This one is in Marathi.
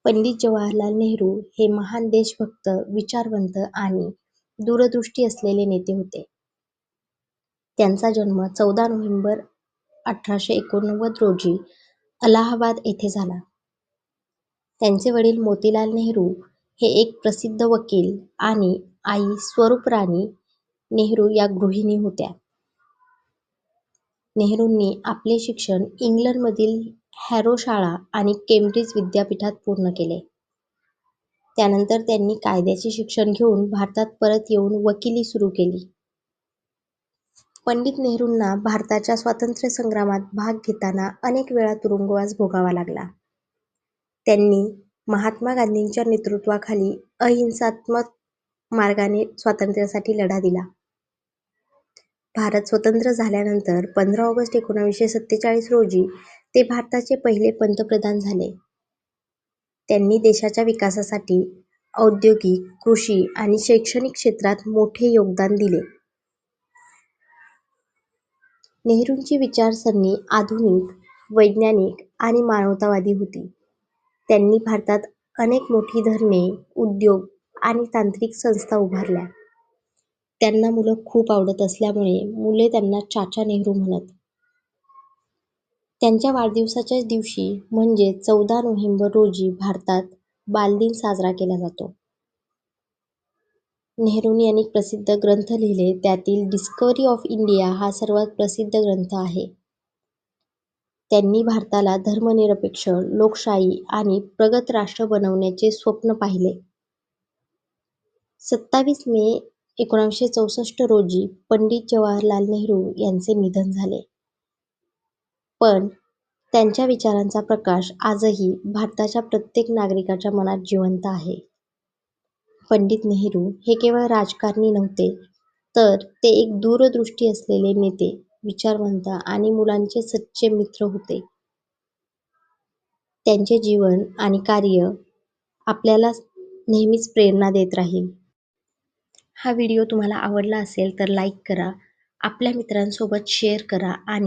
पंडित जवाहरलाल नेहरू हे महान देशभक्त, विचारवंत आणि दूरदृष्टी असलेले नेते होते. त्यांचा जन्म 14 नोव्हेंबर 1889 रोजी अलाहाबाद येथे झाला. त्यांचे वडील मोतीलाल नेहरू हे एक प्रसिद्ध वकील आणि आई स्वरूपराणी नेहरू या गृहिणी होत्या. नेहरूंनी आपले शिक्षण इंग्लंडमधील हॅरो शाळा आणि केम्ब्रिज विद्यापीठात पूर्ण केले. त्यानंतर त्यांनी कायद्याचे शिक्षण घेऊन भारतात परत येऊन वकिली सुरू केली. पंडित नेहरूंना भारताच्या स्वातंत्र्य संग्रामात भाग घेताना अनेक वेळा तुरुंगवास भोगावा लागला. त्यांनी महात्मा गांधींच्या नेतृत्वाखाली अहिंसात्मक मार्गाने स्वातंत्र्यासाठी लढा दिला. भारत स्वतंत्र झाल्यानंतर 15 ऑगस्ट 1947 रोजी ते भारताचे पहिले पंतप्रधान झाले. त्यांनी देशाच्या विकासासाठी औद्योगिक, कृषी आणि शैक्षणिक क्षेत्रात मोठे योगदान दिले. नेहरूंची विचारसरणी आधुनिक, वैज्ञानिक आणि मानवतावादी होती. त्यांनी भारतात अनेक मोठी धरणे, उद्योग आणि तांत्रिक संस्था उभारल्या. त्यांना मुलं खूप आवडत असल्यामुळे मुले त्यांना चाचा नेहरू म्हणत. त्यांच्या वाढदिवसाच्याच दिवशी म्हणजे 14 नोव्हेंबर रोजी भारतात बालदिन साजरा केला जातो. नेहरूंनी अनेक प्रसिद्ध ग्रंथ लिहिले. त्यातील डिस्कव्हरी ऑफ इंडिया हा सर्वात प्रसिद्ध ग्रंथ आहे. त्यांनी भारताला धर्मनिरपेक्ष, लोकशाही आणि प्रगत राष्ट्र बनवण्याचे स्वप्न पाहिले. 27 मे 1964 रोजी पंडित जवाहरलाल नेहरू यांचे निधन झाले. पण त्यांच्या विचारांचा प्रकाश आजही भारताच्या प्रत्येक नागरिकाच्या मनात जिवंत आहे. पंडित नेहरू हे केवळ राजकारणी नव्हते, तर ते एक दूरदृष्टी असलेले नेते, विचारवंत आणि मुलांचे सच्चे मित्र होते. त्यांचे जीवन आणि कार्य आपल्याला नेहमीच प्रेरणा देत राहील. हा व्हिडिओ तुम्हाला आवडला असेल तर लाईक करा, आपल्या मित्रांसोबत शेअर करा आणि